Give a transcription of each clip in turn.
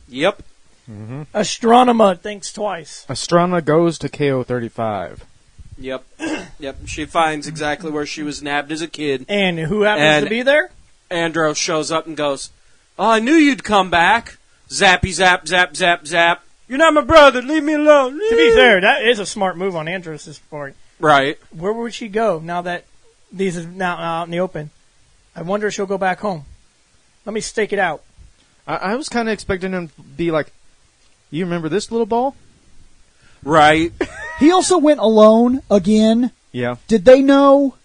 Yep. Mm-hmm. Astronema Thinks Twice. Astronema goes to KO-35. Yep. Yep. She finds exactly where she was nabbed as a kid. And who happens to be there? Andros shows up and goes, "Oh, I knew you'd come back." Zappy, zap, zap, zap, zap. "You're not my brother. Leave me alone." To be fair, that is a smart move on Andros' part. Right. Where would she go now that these is now out in the open? I wonder if she'll go back home. Let me stake it out. I was kind of expecting him to be like, "You remember this little ball?" Right. He also went alone again. Yeah. Did they know?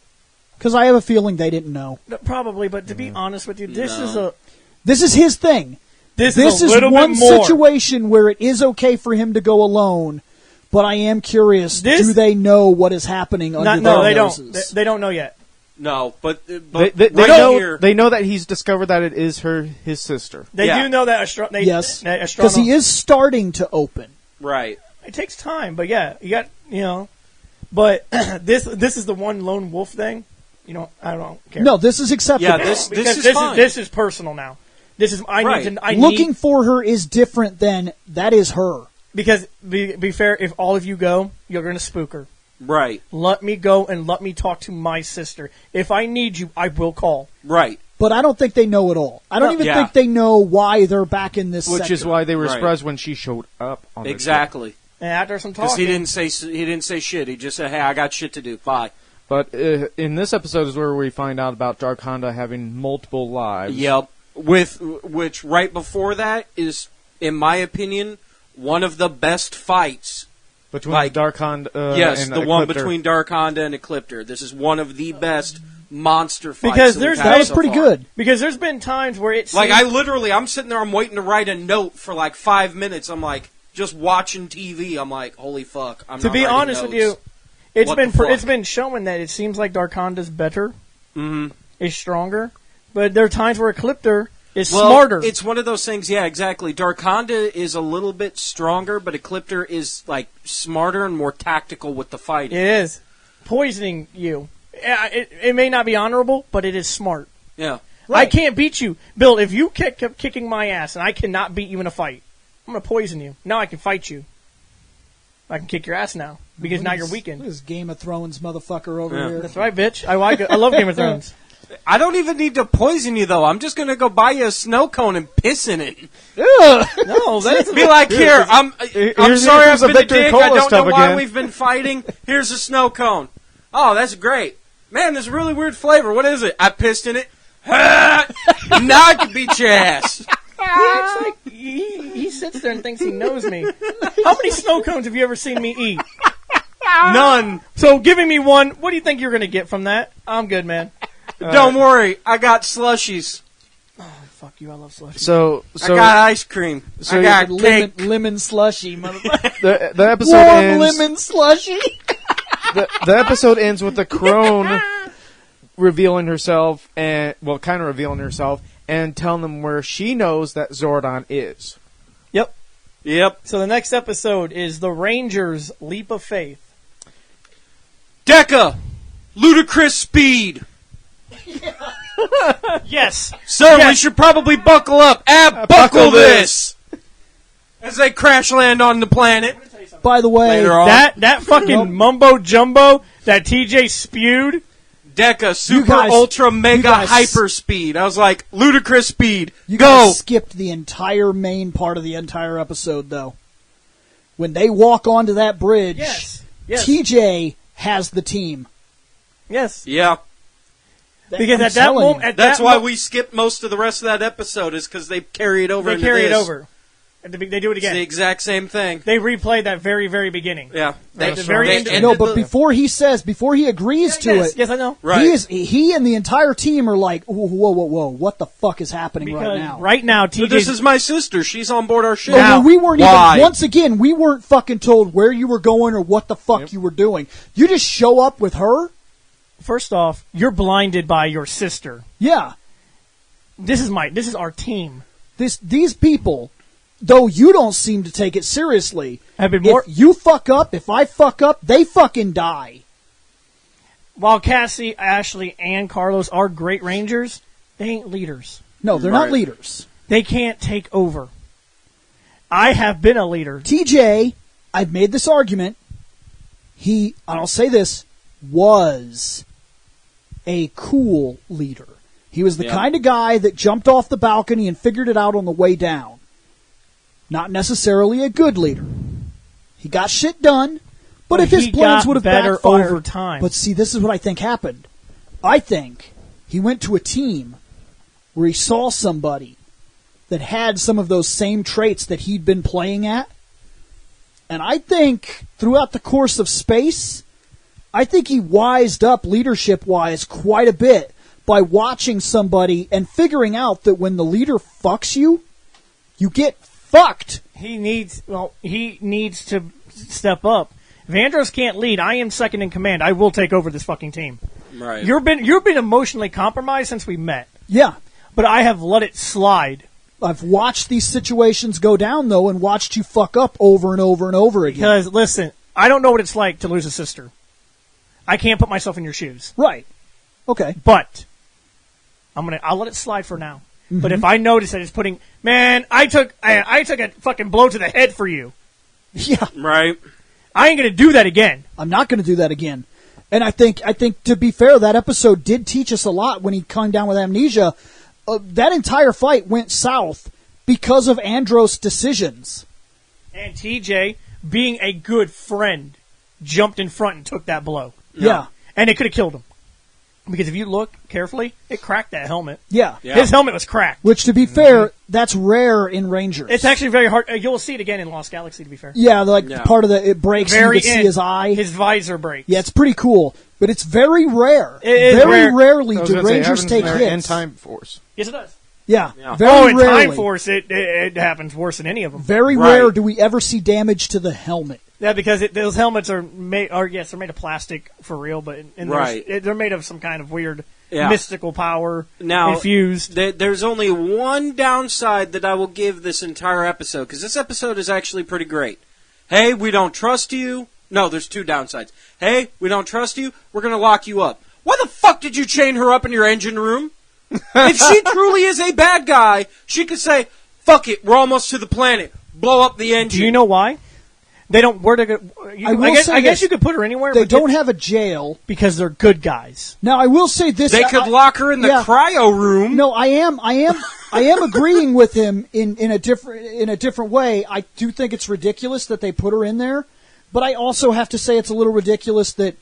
Because I have a feeling they didn't know. No, probably, but to be honest with you, this is his thing. This is a little one bit more. situation where it is okay for him to go alone, but I am curious, do they know what is happening under their noses? They don't know yet. No, but They right know. here, They know that he's discovered that it is his sister. They do know that yes, because he is starting to open. Right. It takes time, but yeah, you got But this is the one lone wolf thing. I don't care. No, this is acceptable. Yeah, this is fine. This is personal now. This is looking for her is different than that is her. Because be fair, if all of you go, you're going to spook her. Right. Let me go and let me talk to my sister. If I need you, I will call. Right. But I don't think they know it all. I don't even think they know why they're back in this Which sector. is why they were surprised when she showed up on the Exactly. And after some Because talking. he didn't say shit. He just said, "Hey, I got shit to do. Bye." But in this episode is where we find out about Dark Honda having multiple lives. Yep. Which right before that is, in my opinion, one of the best fights. Between Dark Honda yes, and the Ecliptor. one between Dark Honda and Ecliptor. This is one of the best monster fights. Because that was pretty good. Because there's been times where it's like I'm sitting there, I'm waiting to write a note for like 5 minutes. I'm like just watching TV. I'm like, holy fuck! To be honest with you, it's been showing that it seems like Dark Honda's better, is stronger, but there are times where Ecliptor is smarter. It's one of those things. Yeah, exactly. Dark Honda is a little bit stronger, but Ecliptor is like smarter and more tactical with the fighting. It is poisoning you. It may not be honorable, but it is smart. Yeah, right. I can't beat you, Bill. If you kept kicking my ass and I cannot beat you in a fight, I'm going to poison you. Now I can fight you. I can kick your ass now because now you're weakened. This Game of Thrones motherfucker over here. That's right, bitch. I like it. I love Game of Thrones. I don't even need to poison you, though. I'm just going to go buy you a snow cone and piss in it. No, that's be like, here, I'm sorry I've been a dick. I don't know why we've been fighting. Here's a snow cone. Oh, that's great. Man, there's a really weird flavor. What is it? I pissed in it. Now I can beat your ass. He sits there and thinks he knows me. How many snow cones have you ever seen me eat? None. So giving me one, what do you think you're going to get from that? I'm good, man. Don't worry, I got slushies. Oh, fuck you, I love slushies. So I got ice cream. I got cake. Lemon slushy, motherfucker. The episode Warm ends. lemon slushy. The episode ends with the crone revealing herself and kind of revealing herself and telling them where she knows that Zordon is. Yep. So the next episode is the Rangers' Leap of Faith. Deca, ludicrous speed. Yes. Sir, we should probably buckle up. Buckle this. As they crash land on the planet. By the way, that fucking mumbo jumbo that TJ spewed. Deca, super, ultra, mega, hyper speed. I was like, ludicrous speed. You guys skipped the entire main part of the entire episode, though. When they walk onto that bridge, yes. TJ has the team. Yes. Yeah. Because at that moment... That's why we skipped most of the rest of that episode, is because they carry it over into this. They carry it over. They do it again. It's the exact same thing. They replay that very, very beginning. Yeah. At the very end. No, but before he agrees to it, yes, I know. Right. He and the entire team are like, whoa, what the fuck is happening right now? Right now, TJ. This is my sister. She's on board our ship. Now, we weren't once again, we weren't fucking told where you were going or what the fuck you were doing. You just show up with her? First off, you're blinded by your sister. Yeah. This is our team. These people, though you don't seem to take it seriously, if you fuck up, if I fuck up, they fucking die. While Cassie, Ashley, and Carlos are great rangers, they ain't leaders. No, they're not leaders. They can't take over. I have been a leader. TJ, I've made this argument. And I'll say this, was a cool leader. He was the kind of guy that jumped off the balcony and figured it out on the way down. Not necessarily a good leader. He got shit done, but if his plans would have backfired over time. But see, this is what I think happened. I think he went to a team where he saw somebody that had some of those same traits that he'd been playing at. And I think throughout the course of space, I think he wised up leadership-wise quite a bit by watching somebody and figuring out that when the leader fucks you, you get fucked. He needs to step up. If Andros can't lead, I am second in command. I will take over this fucking team. Right. You've been emotionally compromised since we met. Yeah. But I have let it slide. I've watched these situations go down, though, and watched you fuck up over and over and over again. Because, listen, I don't know what it's like to lose a sister. I can't put myself in your shoes. Right. Okay. But I'll let it slide for now. Mm-hmm. But if I notice that it's putting, man, I took a fucking blow to the head for you. Yeah. Right. I ain't gonna do that again. I'm not gonna do that again. And I think to be fair, that episode did teach us a lot when he came down with amnesia. That entire fight went south because of Andros' decisions. And TJ, being a good friend, jumped in front and took that blow. Yeah. And it could have killed him. Because if you look carefully, it cracked that helmet. Yeah. His helmet was cracked. Which, to be fair, that's rare in Rangers. It's actually very hard. You'll see it again in Lost Galaxy, to be fair. Yeah, part of it breaks and you can see his eye. His visor breaks. Yeah, it's pretty cool. But it's very rare. It is very rare. Rarely do Rangers take hits. In Time Force. Yes, it does. Yeah. Very in rarely. Time Force, it happens worse than any of them. Very rare do we ever see damage to the helmet. Yeah, because those helmets are made. Yes, they're made of plastic for real, but they're made of some kind of weird mystical power infused. There's only one downside that I will give this entire episode, because this episode is actually pretty great. Hey, we don't trust you. No, there's two downsides. Hey, we don't trust you. We're going to lock you up. Why the fuck did you chain her up in your engine room? If she truly is a bad guy, she could say, fuck it, we're almost to the planet. Blow up the engine. Do you know why? They don't. Where to go? I guess you could put her anywhere. They don't have a jail because they're good guys. Now I will say this: they could lock her in the cryo room. No, I am agreeing with him in a different way. I do think it's ridiculous that they put her in there, but I also have to say it's a little ridiculous that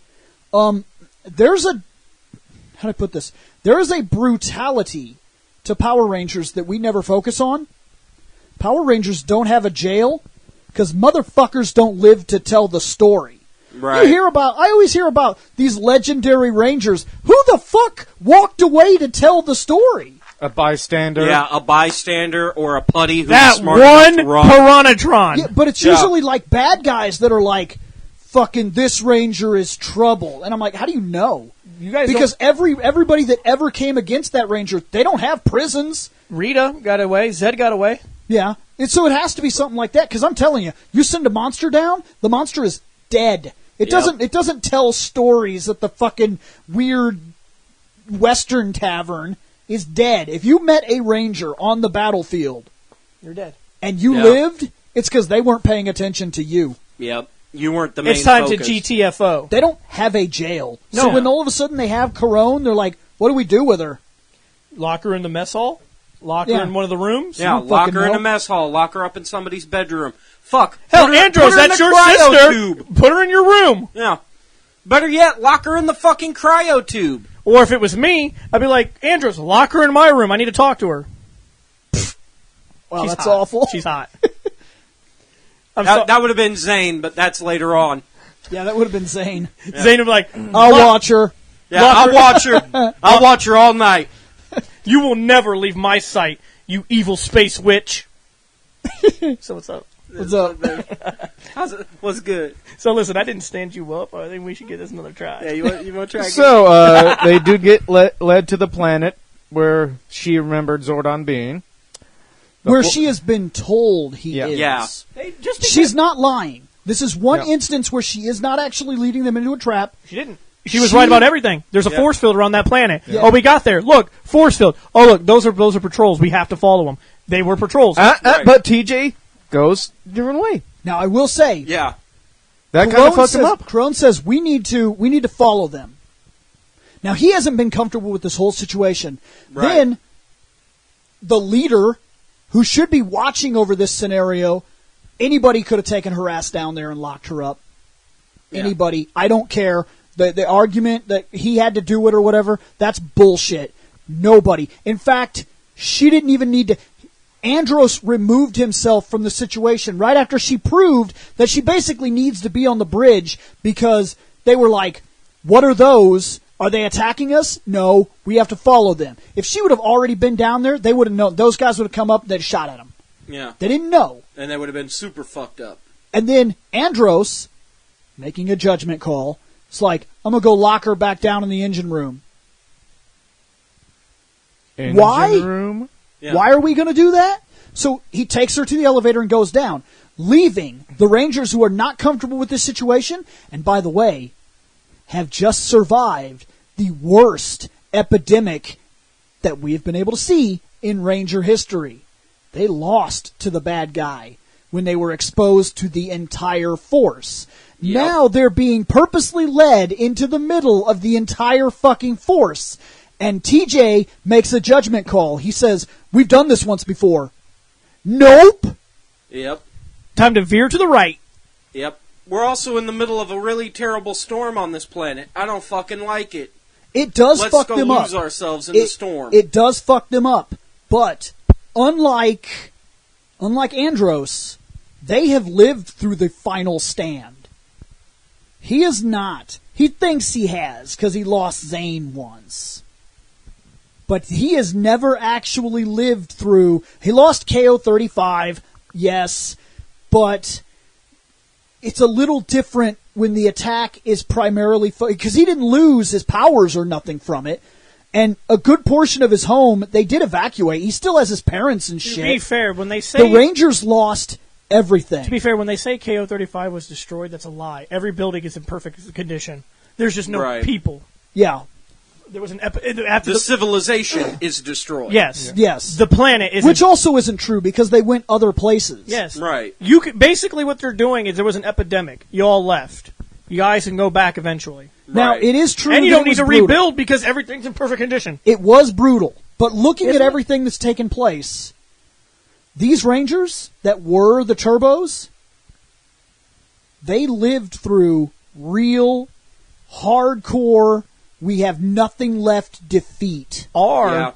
there's a how do I put this? There is a brutality to Power Rangers that we never focus on. Power Rangers don't have a jail. Because motherfuckers don't live to tell the story. Right. I always hear about these legendary Rangers. Who the fuck walked away to tell the story? A bystander. Yeah, a bystander or a putty who's that smart enough to run. Piranhatron. Yeah, but it's usually like bad guys that are like, fucking this Ranger is trouble. And I'm like, how do you know? You guys because everybody that ever came against that Ranger, they don't have prisons. Rita got away. Zed got away. Yeah. And so it has to be something like that, because I'm telling you, you send a monster down, the monster is dead. It doesn't tell stories at the fucking weird Western tavern is dead. If you met a Ranger on the battlefield, you're dead. And you lived, it's because they weren't paying attention to you. Yep. You weren't the main It's time focus. to GTFO. They don't have a jail. No. So when all of a sudden they have Corone, they're like, what do we do with her? Lock her in the mess hall? Lock her in one of the rooms? Yeah, lock her in a mess hall. Lock her up in somebody's bedroom. Fuck. Hell, Andros, that's your sister. Tube. Put her in your room. Yeah. Better yet, lock her in the fucking cryo tube. Or if it was me, I'd be like, Andros, lock her in my room. I need to talk to her. Well, She's that's hot. awful. She's hot. That would have been Zane, but that's later on. Yeah, that would have been Zane. Yeah. Zane would be like, I'll watch her. Yeah, I'll watch her. I'll watch her all night. You will never leave my sight, you evil space witch. So what's up? What's up? What's good? So listen, I didn't stand you up. I think we should give this another try. Yeah, you want to try again? So, they do get led to the planet where she remembered Zordon being. Where she has been told he is. Yeah. She's not lying. This is one instance where she is not actually leading them into a trap. She didn't. She was right about everything. There's a force field around that planet. Yeah. Oh, we got there. Look, force field. Oh, look, those are patrols. We have to follow them. They were patrols. But TJ, goes a different way. Now, I will say, Yeah. That kind of fucked him up. Crone says we need to follow them. Now, he hasn't been comfortable with this whole situation. Right. Then, the leader, who should be watching over this scenario, anybody could have taken her ass down there and locked her up. Yeah. Anybody. I don't care. The argument that he had to do it or whatever, that's bullshit. Nobody. In fact, she didn't even need to... Andros removed himself from the situation right after she proved that she basically needs to be on the bridge because they were like, what are those? Are they attacking us? No, we have to follow them. If she would have already been down there, they would have known. Those guys would have come up and they'd shot at him. Yeah. They didn't know. And they would have been super fucked up. And then Andros, making a judgment call, it's like, I'm going to go lock her back down in the engine room. Why? Room? Yeah. Why are we going to do that? So he takes her to the elevator and goes down, leaving the Rangers who are not comfortable with this situation, and by the way, have just survived the worst epidemic that we've been able to see in Ranger history. They lost to the bad guy when they were exposed to the entire force. Yep. Now they're being purposely led into the middle of the entire fucking force. And TJ makes a judgment call. He says, we've done this once before. Nope. Yep. Time to veer to the right. Yep. We're also in the middle of a really terrible storm on this planet. I don't fucking like it. It does fuck them up. Let's go lose ourselves in the storm. It does fuck them up. But unlike Andros, they have lived through the final stand. He is not. He thinks he has because he lost Zane once. But he has never actually lived through... He lost KO-35, yes, but it's a little different when the attack is primarily... Because he didn't lose his powers or nothing from it. And a good portion of his home, they did evacuate. He still has his parents and shit. To be fair, when they say... The Rangers lost everything. To be fair, when they say KO-35 was destroyed, that's a lie. Every building is in perfect condition. There's just no people. Yeah. There was an the civilization is destroyed. Yes. Yeah. Yes. The planet is... Which also isn't true because they went other places. Yes. Right. Basically what they're doing is there was an epidemic. You all left. You guys can go back eventually. Now, Right. it is true And you that don't it need to was brutal. rebuild because everything's in perfect condition. It was brutal. But looking Isn't at it? everything that's taken place, these Rangers that were the Turbos, they lived through real, hardcore, we have nothing left defeat. Our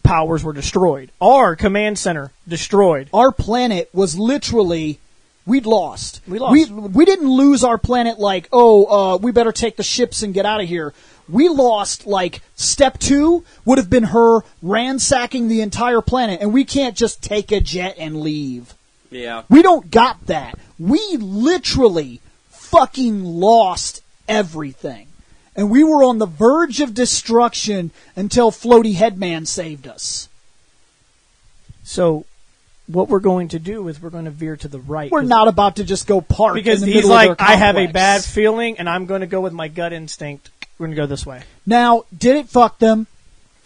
powers were destroyed. Our command center destroyed. Our planet was literally... We'd lost. We lost. We didn't lose our planet like, we better take the ships and get out of here. We lost, like, step 2 would have been her ransacking the entire planet, and we can't just take a jet and leave. Yeah. We don't got that. We literally fucking lost everything. And we were on the verge of destruction until Floaty Headman saved us. So... what we're going to do is we're going to veer to the right. We're not about to just go park because in the he's middle like, of their I have a complex. bad feeling, and I'm going to go with my gut instinct. We're going to go this way. Now, did it fuck them?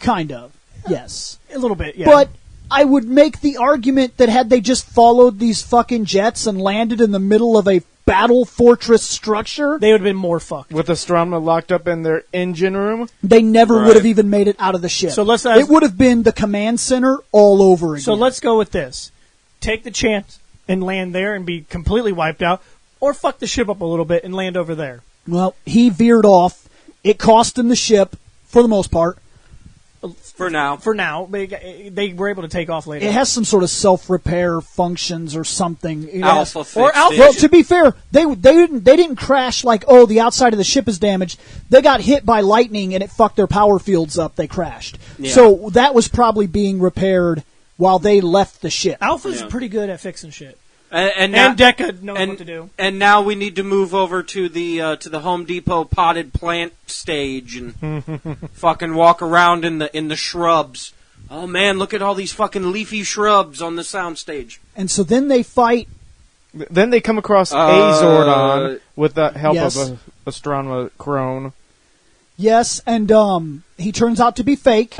Kind of. Yes. A little bit, yeah. But I would make the argument that had they just followed these fucking jets and landed in the middle of a battle fortress structure, they would have been more fucked. With Astronema locked up in their engine room? they never Right. would have even made it out of the ship. So let's it would have been the command center all over again. So let's go with this. Take the chance and land there and be completely wiped out, or fuck the ship up a little bit and land over there. Well, he veered off. It cost him the ship, for the most part. For now. For now, they were able to take off later. It has some sort of self-repair functions or something. It Alpha has- fixed or Alpha- it. Well, to be fair, they didn't crash like, the outside of the ship is damaged. They got hit by lightning and it fucked their power fields up. They crashed. Yeah. So that was probably being repaired while they left the ship. Alpha's pretty good at fixing shit. And now, And Deca knows what to do. And now we need to move over to the Home Depot potted plant stage and fucking walk around in the shrubs. Oh man, look at all these fucking leafy shrubs on the soundstage. And so then they fight. Then they come across a Zordon with the help yes. of Astronema Crone. Yes, and he turns out to be fake.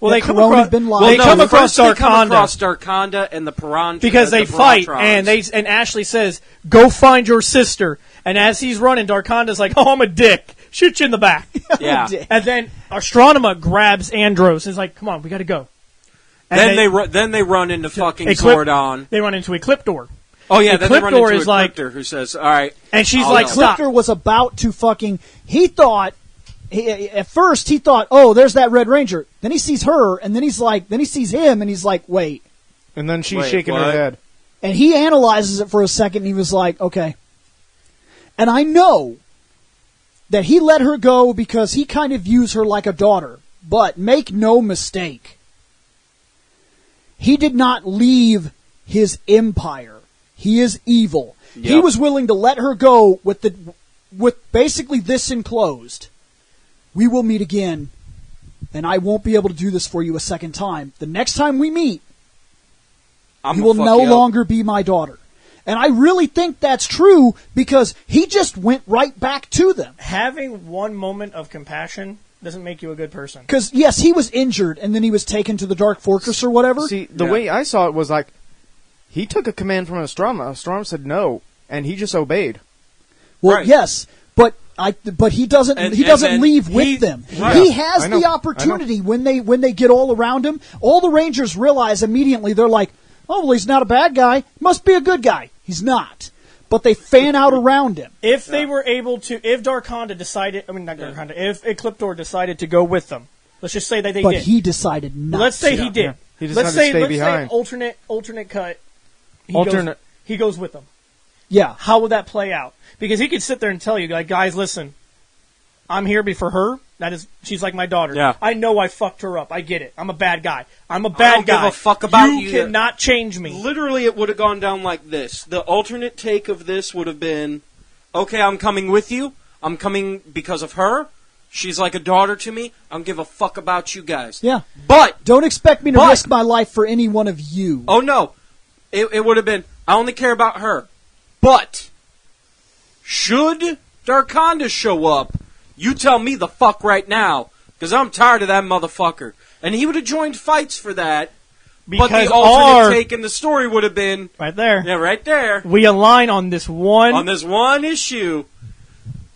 Well, they come Corona across. been lying. Well, they come across They come Darkonda across Darkonda and the Piranha because they fight, and Ashley says, "Go find your sister." And as he's running, Darkonda's like, "Oh, I'm a dick. Shoot you in the back." Yeah. And then Astronema grabs Andros and is like, "Come on, we got to go." And then they run into fucking Eclip- Zordon. They run into Ecliptor. Oh yeah, then they run Ecliptor into is like- Ecliptor, who says, "All right." And she's I'll like, go. "Stop." Spector was about to fucking. He thought. At first, he thought, "Oh, there's that Red Ranger." Then he sees her, and then he sees him, and he's like, "Wait." And then she's Wait, shaking what? her head. And he analyzes it for a second, and he was like, "Okay." And I know that he let her go because he kind of views her like a daughter. But make no mistake, he did not leave his empire. He is evil. Yep. He was willing to let her go with basically this enclosed. We will meet again, and I won't be able to do this for you a second time. The next time we meet, you will no longer be my daughter. And I really think that's true because he just went right back to them. Having one moment of compassion doesn't make you a good person. Because, yes, he was injured, and then he was taken to the Dark Fortress or whatever. See, the way I saw it was like, he took a command from Astronema. Astronema said no, and he just obeyed. Well, Right. yes, but he doesn't leave with them. Right. He has I know, the opportunity when they get all around him. All the Rangers realize immediately, they're like, "Oh, well, he's not a bad guy. Must be a good guy." He's not. But they fan out around him. If they were able to, if Darkonda decided, I mean not Darkonda, if Ecliptor decided to go with them, let's just say that they But did. he decided not Let's say to. he did. Yeah. He decided let's to say, stay let's behind. say alternate cut. He goes with them. Yeah. How would that play out? Because he could sit there and tell you, like, guys, listen, I'm here for her. She's like my daughter. Yeah. I know I fucked her up. I get it. I'm a bad guy. I'm a bad I don't guy. give a fuck about you. You cannot change me. Literally, it would have gone down like this. The alternate take of this would have been, okay, I'm coming with you. I'm coming because of her. She's like a daughter to me. I don't give a fuck about you guys. Yeah. But, Don't expect me to risk my life for any one of you. oh no, it would have been, I only care about her. But, should Darkonda show up, you tell me the fuck right now, because I'm tired of that motherfucker. And he would have joined fights for that. But Because the alternate take in the story would have been, Right there. yeah, right there, We align on this one. on this one issue.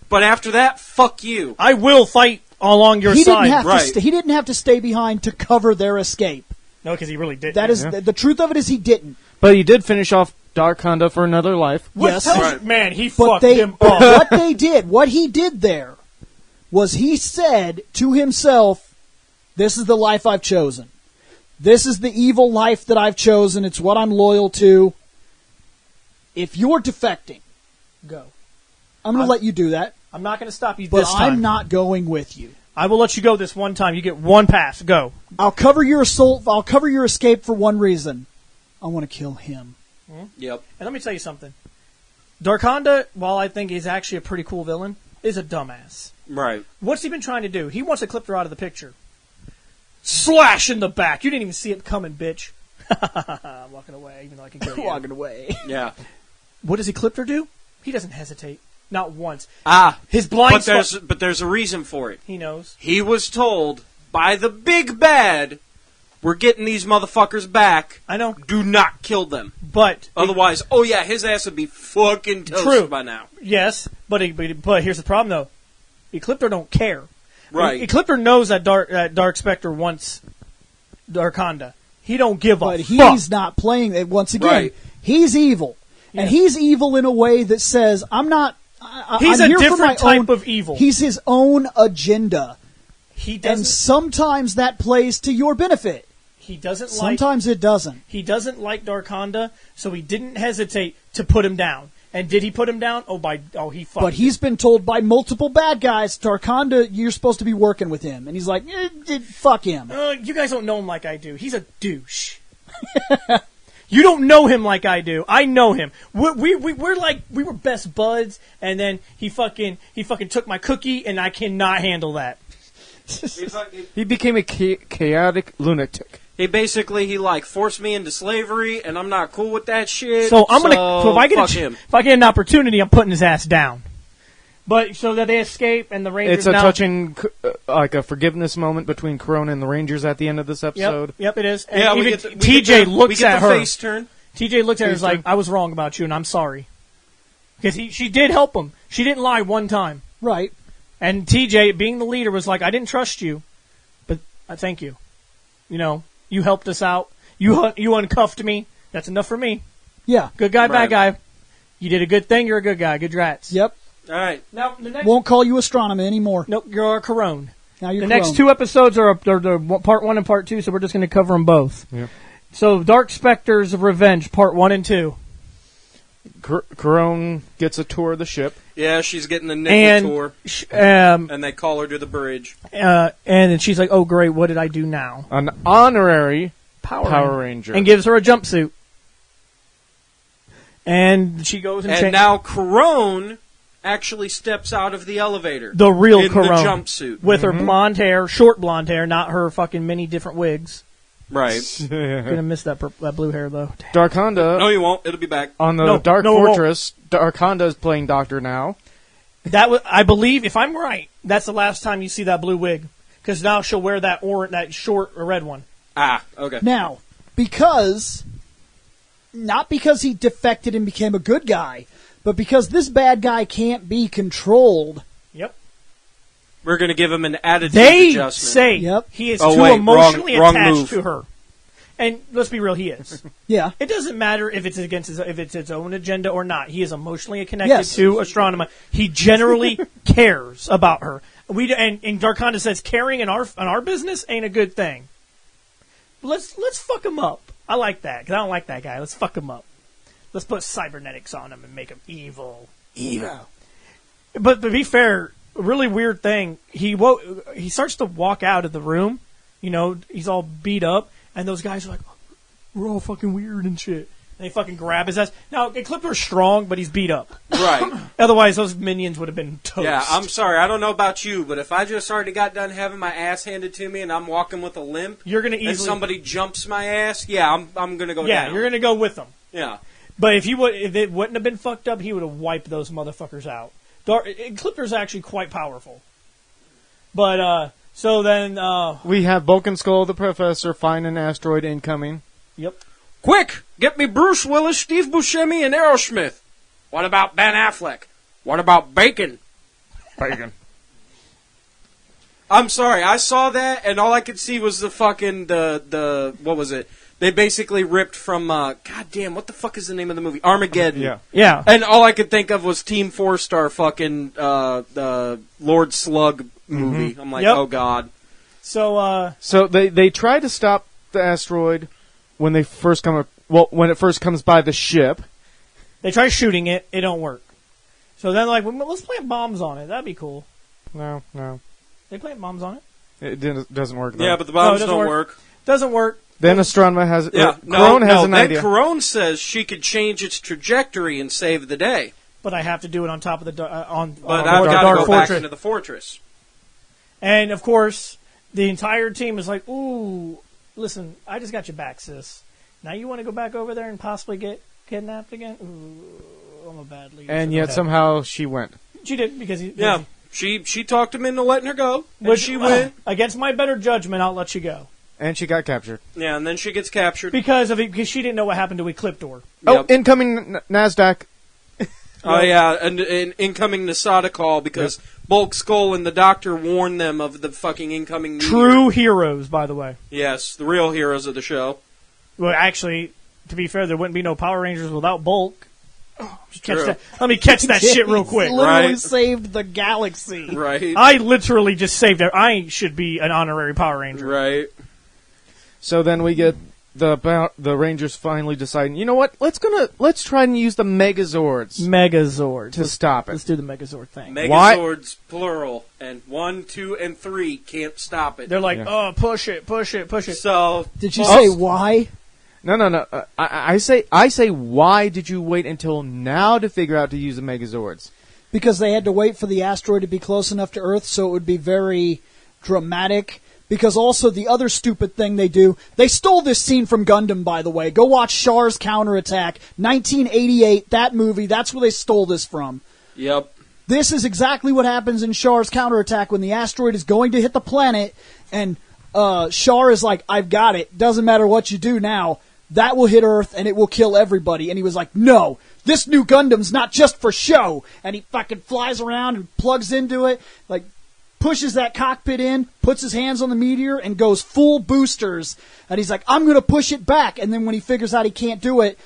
But after that, fuck you. I will fight along your He side. didn't have right. to. He didn't have to stay behind to cover their escape. No, because he really did. That is the truth of it. Is he didn't. But he did finish off Darkonda for another life. Yes. Right. Man, he But fucked him up. what he did there, was he said to himself, "This is the life I've chosen. This is the evil life that I've chosen. It's what I'm loyal to. If you're defecting, Go. I'm going to let you do that, I'm not going to stop you but this time. I'm not going with you. I will let you go this one time. You get one pass. Go. I'll cover your assault. I'll cover your escape for one reason. I want to kill him." Yep. And let me tell you something. Darkonda, while I think he's actually a pretty cool villain, is a dumbass. Right. What's he been trying to do? He wants Ecliptor out of the picture. Slash in the back. You didn't even see it coming, bitch. I'm walking away, even though I can kill you. Walking away. Yeah. What does Ecliptor do? He doesn't hesitate. Not once. Ah. His blind spot. But there's a reason for it. He knows. He was told by the big bad, we're getting these motherfuckers back. I know. Do not kill them. But Otherwise, oh yeah, his ass would be fucking toast True. by now. yes, but here's the problem though. Ecliptor don't care. Right. Ecliptor knows that Dark Spector wants Darkonda. He don't give a But fuck. he's not playing it. Once again, Right. he's evil. And Yeah. he's evil in a way that says, I'm not... He's I'm a here for different my type own- of evil. He's his own agenda. He And doesn't. sometimes that plays to your benefit. He doesn't like. Sometimes it doesn't. He doesn't like Darkonda, so he didn't hesitate to put him down. And did he put him down? He fucked. But he's been told by multiple bad guys, Darkonda, you're supposed to be working with him. And he's like, fuck him. You guys don't know him like I do. He's a douche. You don't know him like I do. I know him. We were best buds, and then he fucking took my cookie, and I cannot handle that. He became a chaotic lunatic. He forced me into slavery, and I'm not cool with that shit. So I'm gonna. So if I fuck him. get an opportunity, I'm putting his ass down. But so that they escape and the Rangers. It's a touching, like a forgiveness moment between Corona and the Rangers at the end of this episode. Yep, it is. And yeah, even TJ looks at her. Face turn. TJ looks at her and is like, "I was wrong about you, and I'm sorry." Because she did help him. She didn't lie one time. Right. And TJ, being the leader, was like, "I didn't trust you, but I thank you. You know, you helped us out. You uncuffed me. That's enough for me. Yeah. Good guy, bad guy. You did a good thing. You're a good guy. Good drats." Yep. All right. Now the next Won't call you Astronema anymore. Nope, you're a Corone. Now you're The Corone. next 2 episodes are part 1 and part 2, so we're just going to cover them both. Yep. So, Dark Specters of Revenge, part 1 and 2. Corone gets a tour of the ship. Yeah, she's getting the nickel tour. And they call her to the bridge. And then she's like, "Oh, great, what did I do now?" An honorary Power Ranger. And gives her a jumpsuit. And she goes and And now Corone actually steps out of the elevator. the real in Corone. the jumpsuit. With her blonde hair, short blonde hair, not her fucking many different wigs. Right. Gonna miss that blue hair, though. Dark Honda. No, you won't. It'll be back. On the No, Dark no, it won't. Fortress, Dark Honda is playing Doctor now. That was, I believe, if I'm right, that's the last time you see that blue wig. Because now she'll wear that short red one. Ah, okay. Now, not because he defected and became a good guy, but because this bad guy can't be controlled. Yep. We're going to give him an attitude They adjustment. say Yep. he is Oh, too wait, emotionally wrong attached move. to her. And let's be real, he is. Yeah. It doesn't matter if it's if it's his own agenda or not. He is emotionally connected Yes. to Astronema. He generally cares about her. And Dark Honda says caring in our business ain't a good thing. Let's fuck him up. I like that because I don't like that guy. Let's fuck him up. Let's put cybernetics on him and make him evil. Evil. But to be fair, a really weird thing. He starts to walk out of the room. You know, he's all beat up. And those guys are like, "We're all fucking weird and shit." And they fucking grab his ass. Now, Ecliptor's strong, but he's beat up. Right. Otherwise, those minions would have been toast. Yeah, I'm sorry. I don't know about you, but if I just already got done having my ass handed to me and I'm walking with a limp, You're gonna and easily. somebody jumps my ass, yeah, I'm going to go Yeah, down. you're gonna go with them. Yeah. But if it wouldn't have been fucked up, he would have wiped those motherfuckers out. Ecliptor's actually quite powerful. But so then, We have Bulk and Skull, the Professor, find an asteroid incoming. yep. Quick! Get me Bruce Willis, Steve Buscemi, and Aerosmith. What about Ben Affleck? What about Bacon? Bacon. I'm sorry, I saw that, and all I could see was the fucking, what was it? They basically ripped from, goddamn, what the fuck is the name of the movie? Armageddon. Yeah. Yeah. And all I could think of was Team 4-Star fucking, Lord Slug movie. I'm like, Yep. oh god. So So they try to stop the asteroid when they first when it first comes by the ship. they try shooting it. It don't work. So then, like, let's plant bombs on it. That'd be cool. No, They plant bombs on it. it doesn't work. Though. Yeah, but the bombs No, it doesn't don't work. work. Then work. Then Astronema has Corone has an idea. Then Corone says she could change its trajectory and save the day. But I have to do it on top of the But I've got to Dark go Fortress. back into the fortress. And of course, the entire team is like, "Ooh, listen, I just got your back, sis. Now you want to go back over there and possibly get kidnapped again? Ooh, I'm a bad leader." And so yet go ahead." somehow she went. She did because he. Yeah, she talked him into letting her go, and Which, she went. against my better judgment, I'll let you go And she got captured. Yeah, and then she gets captured. because she didn't know what happened to Ecliptor. Oh, Yep. incoming NASDAQ. Oh yeah, and incoming Nasada call because Bulk, Skull, and the Doctor warned them of the fucking incoming meteor. True heroes, by the way. Yes, the real heroes of the show. Well, actually, to be fair, there wouldn't be no Power Rangers without Bulk. True. Let me catch that shit real quick. Literally Right. saved the galaxy. Right. I literally just saved it. I should be an honorary Power Ranger. Right. So then we get the Rangers finally deciding, you know what? Let's try and use the Megazords Megazord. to stop Let's it. do the Megazord thing. Megazords, plural, and 1, 2, and 3 can't stop it. They're like, Yeah. "Oh, push it, push it, push it." So Did you Bulk- say why? No. I say, why did you wait until now to figure out to use the Megazords? Because they had to wait for the asteroid to be close enough to Earth so it would be very dramatic. Because also the other stupid thing they do, they stole this scene from Gundam, by the way. Go watch Char's Counterattack, 1988, that movie, that's where they stole this from. Yep. This is exactly what happens in Char's counterattack when the asteroid is going to hit the planet, and Char is like, I've got it. Doesn't matter what you do now. That will hit Earth, and it will kill everybody. And he was like, no, this new Gundam's not just for show. And he fucking flies around and plugs into it, like, pushes that cockpit in, puts his hands on the meteor, and goes full boosters. And he's like, I'm going to push it back. And then when he figures out he can't do it,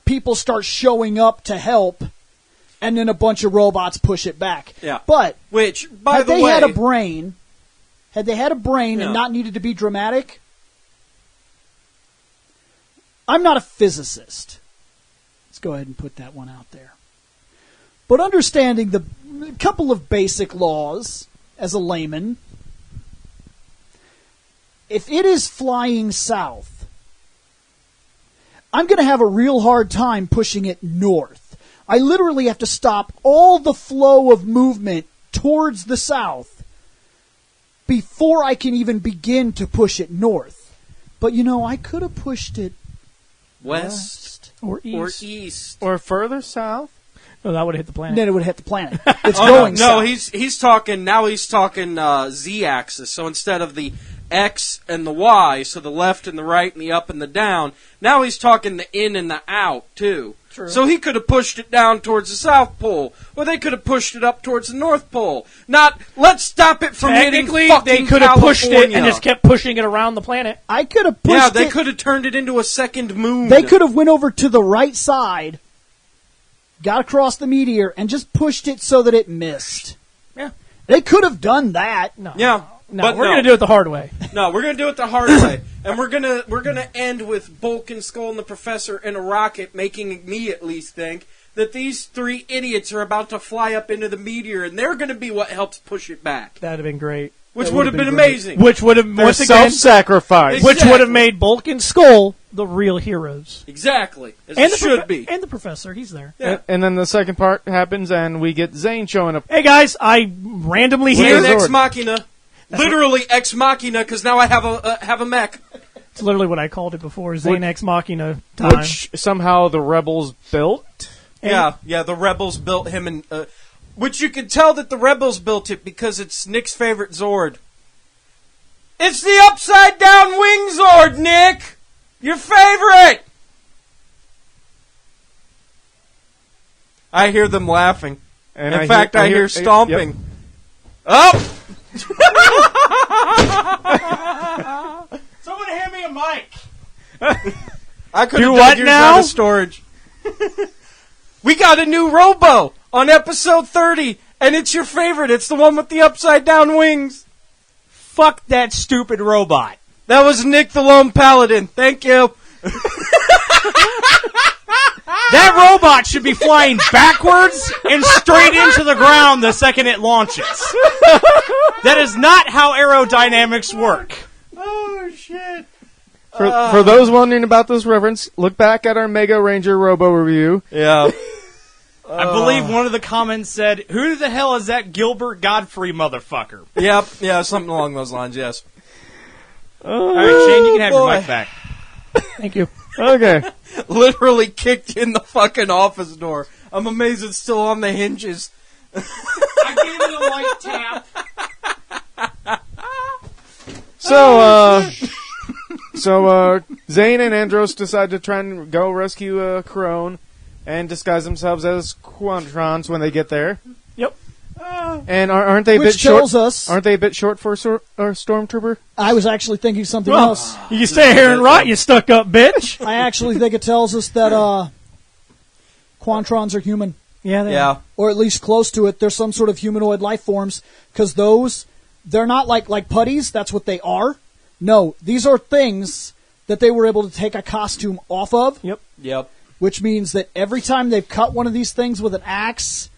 people start showing up to help. And then a bunch of robots push it back. Yeah. But which, by the way, had they had a brain and not needed to be dramatic, I'm not a physicist. Let's go ahead and put that one out there. But understanding the couple of basic laws as a layman, if it is flying south, I'm going to have a real hard time pushing it north. I literally have to stop all the flow of movement towards the south before I can even begin to push it north. But, I could have pushed it west. Or east. Or further south. No, that would have hit the planet. Then it would hit the planet. It's going south. No, he's talking Z-axis. So instead of the X and the Y, so the left and the right and the up and the down, now he's talking the in and the out, too. True. So he could have pushed it down towards the South Pole, or they could have pushed it up towards the North Pole. Not, let's stop it from hitting fucking California. They could have pushed it and just kept pushing it around the planet. I could have pushed it. Yeah, they could have turned it into a second moon. They could have went over to the right side, got across the meteor, and just pushed it so that it missed. Yeah. They could have done that. No. Yeah. No, we're going to do it the hard way. No, we're going to do it the hard way. And we're gonna end with Bulk and Skull and the Professor in a rocket, making me at least think that these three idiots are about to fly up into the meteor, and they're going to be what helps push it back. That would have been great. Which would have been amazing. Which would have self-sacrifice. Exactly. Which would have made Bulk and Skull the real heroes. Exactly. As And it should be. And the Professor, he's there. Yeah. And then the second part happens, and we get Zane showing up. Hey guys, I randomly He's hear an Ex Machina. Literally Ex Machina, because now I have a mech. It's literally what I called it before, Zane Ex Machina time. Which somehow the rebels built. Yeah, the Rebels built him, and which you can tell that the Rebels built it because it's Nick's favorite Zord. It's the upside down wing Zord, Nick! Your favorite! I hear them laughing. And in fact, I hear stomping. Yep. Up! Someone hand me a mic! I could Do have what dug yours now? out of storage. We got a new Robo on episode 30, and it's your favorite. It's the one with the upside down wings. Fuck that stupid robot. That was Nick the Lone Paladin. Thank you. That robot should be flying backwards and straight into the ground the second it launches. That is not how aerodynamics work. Oh, shit. For those wondering about this reference, look back at our Mega Ranger Robo review. Yeah. I believe one of the comments said, "Who the hell is that Gilbert Godfrey motherfucker?" Yep. Yeah, something along those lines, yes. All right, Shane, you can have your mic back. Thank you. Okay. Literally kicked in the fucking office door. I'm amazed it's still on the hinges. I gave it a light tap. So Zane and Andros decide to try and go rescue Crone and disguise themselves as Quantrons when they get there. Yep. And aren't they a Which bit short? tells us... Aren't they a bit short for a Stormtrooper? I was actually thinking something Well, else. you can stay here and rot, you stuck-up bitch. I actually think it tells us that Quantrons are human. Yeah, they are. Yeah. Or at least close to it. They're some sort of humanoid life forms. Because they're not like putties. That's what they are. No, these are things that they were able to take a costume off of. Yep. Which means that every time they've cut one of these things with an axe,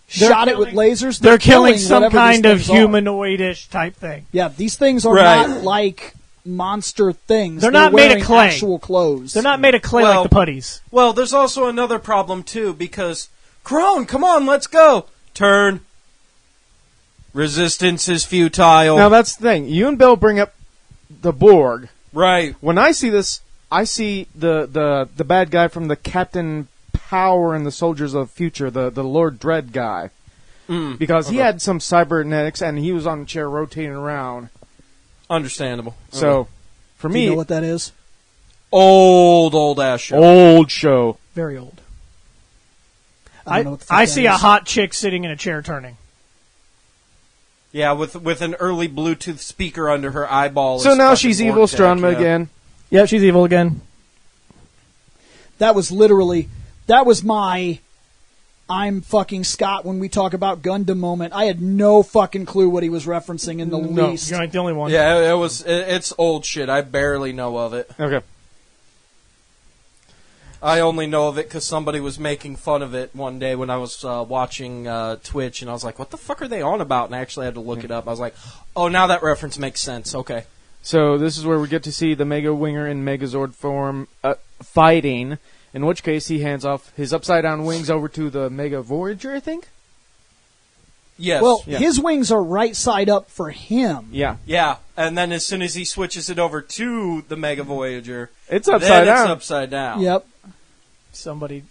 shot it with lasers, They're killing some whatever kind these of things are. humanoid-ish type thing. Yeah, these things are Right. not like monster things. They're not made of wearing clay. Actual clothes. They're not made of clay Well- like the putties. Well, there's also another problem, too, because... Crone, come on, let's go. Turn. Resistance is futile. Now that's the thing. You and Bill bring up the Borg. Right. When I see this, I see the bad guy from the Captain Power and the Soldiers of Future, the Lord Dread guy. because he had some cybernetics and he was on a chair rotating around. Understandable. So, for me... Do you know what that is? Old ass show. Old show. Very old. I see a hot chick sitting in a chair turning. Yeah, with an early Bluetooth speaker under her eyeball. So now she's evil Astronema again. Yeah, she's evil again. That was my I'm fucking Scott when we talk about Gundam moment. I had no fucking clue what he was referencing in the least. You're not the only one. Yeah, it's old shit. I barely know of it. Okay. I only know of it because somebody was making fun of it one day when I was watching Twitch, and I was like, what the fuck are they on about? And I actually had to look it up. I was like, oh, now that reference makes sense. Okay. So this is where we get to see the Mega Winger in Megazord form fighting, in which case he hands off his upside-down wings over to the Mega Voyager, I think? Yes. Well, his wings are right side up for him. Yeah. Yeah, and then as soon as he switches it over to the Mega Voyager, it's upside down. It's upside down. Yep. Somebody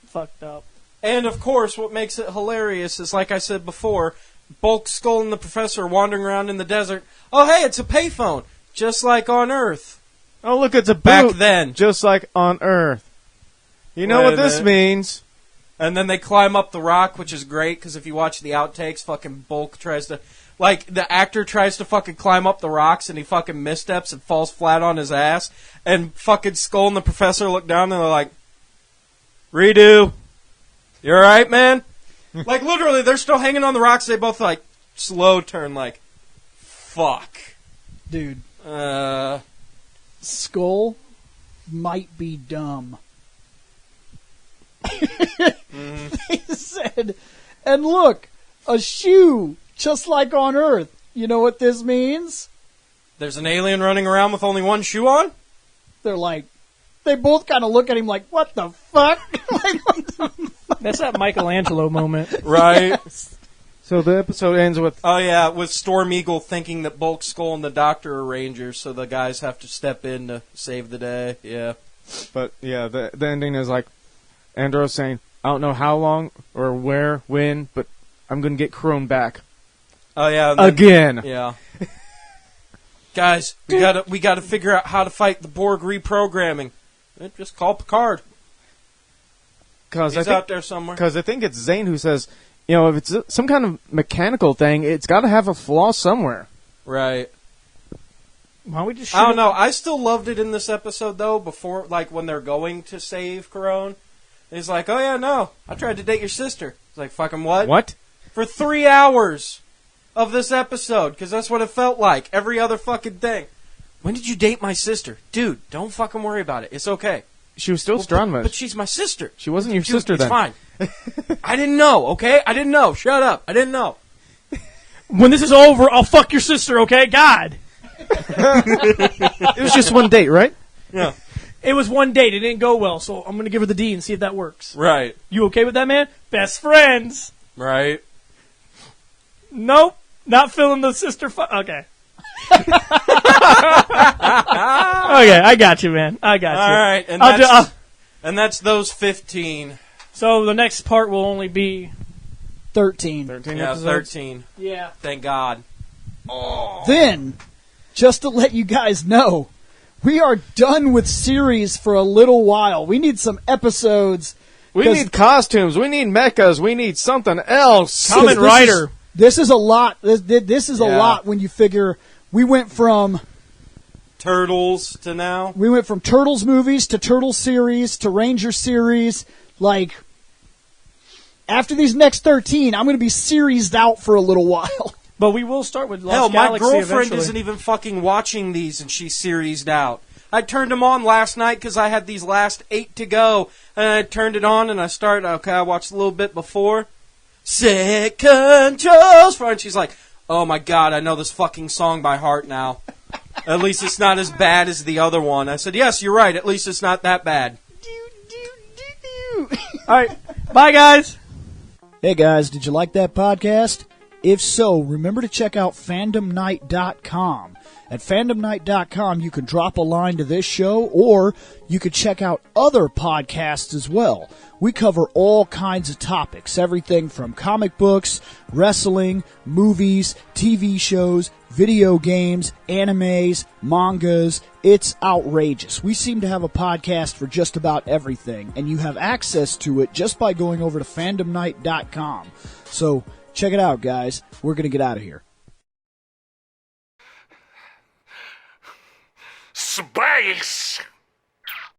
fucked up. And, of course, what makes it hilarious is, like I said before, Bulk, Skull, and the Professor wandering around in the desert. Oh, hey, it's a payphone, just like on Earth. Oh, look, it's a boot. Back then. Just like on Earth. You know what this means. And then they climb up the rock, which is great, because if you watch the outtakes, fucking Bulk tries to... Like, the actor tries to fucking climb up the rocks, and he fucking missteps and falls flat on his ass. And fucking Skull and the Professor look down, and they're like, redo. You alright, man? Like, literally, they're still hanging on the rocks. They both, like, slow turn, like, fuck. Dude. Skull might be dumb. They said, and look, a shoe, just like on Earth. You know what this means? There's an alien running around with only one shoe on? They're like, they both kind of look at him like, what the fuck? Like, what the fuck? That's that Michelangelo moment. Right. So the episode ends with... Oh, yeah, with Storm Eagle thinking that Bulk, Skull, and the Doctor are Rangers, so the guys have to step in to save the day. Yeah. But, yeah, the ending is like Andros saying, I don't know how long or where, when, but I'm going to get Crone back. Oh, yeah. Again. Yeah. Guys, we gotta figure out how to fight the Borg reprogramming. Just call Picard. He's out there somewhere. Because I think it's Zane who says, you know, if it's some kind of mechanical thing, it's got to have a flaw somewhere. Right. Why don't we just I don't know. I still loved it in this episode, though, before, like, when they're going to save Crone. He's like, oh, yeah, no, I tried to date your sister. It's like, fucking what? What? For 3 hours of this episode, because that's what it felt like. Every other fucking thing. When did you date my sister? Dude, don't fucking worry about it. It's okay. She was still Astronema. But she's my sister. She wasn't your sister then. It's fine. I didn't know, okay? I didn't know. Shut up. I didn't know. When this is over, I'll fuck your sister, okay? God. It was just one date, right? Yeah. It was one date. It didn't go well, so I'm going to give her the D and see if that works. Right. You okay with that, man? Best friends. Right. Nope. Not feeling the sister okay. Okay, I got you, man. I got you. All right, and that's those 15. So the next part will only be 13. 13 yeah, episodes? 13. Yeah. Thank God. Oh. Then, just to let you guys know, we are done with series for a little while. We need some episodes. We need costumes. We need mechas. We need something else. Kamen Rider. This is a lot. This is a lot when you figure we went from Turtles to now. We went from Turtles movies to Turtles series to Ranger series. Like, after these next 13, I'm going to be seriesed out for a little while. But we will start with Lost Hell, Galaxy my girlfriend eventually. isn't even fucking watching these, and she's seriesed out. I turned them on last night because I had these last 8 to go, and I turned it on, and I started, okay, I watched a little bit before. Set controls for, and she's like, oh my God, I know this fucking song by heart now. At least it's not as bad as the other one. I said, yes, you're right, at least it's not that bad. Alright, bye guys. Hey guys, did you like that podcast? If so, remember to check out fandomnight.com. At fandomnight.com, you can drop a line to this show, or you could check out other podcasts as well. We cover all kinds of topics, everything from comic books, wrestling, movies, TV shows, video games, animes, mangas. It's outrageous. We seem to have a podcast for just about everything, and you have access to it just by going over to fandomnight.com. So check it out, guys. We're going to get out of here. Space!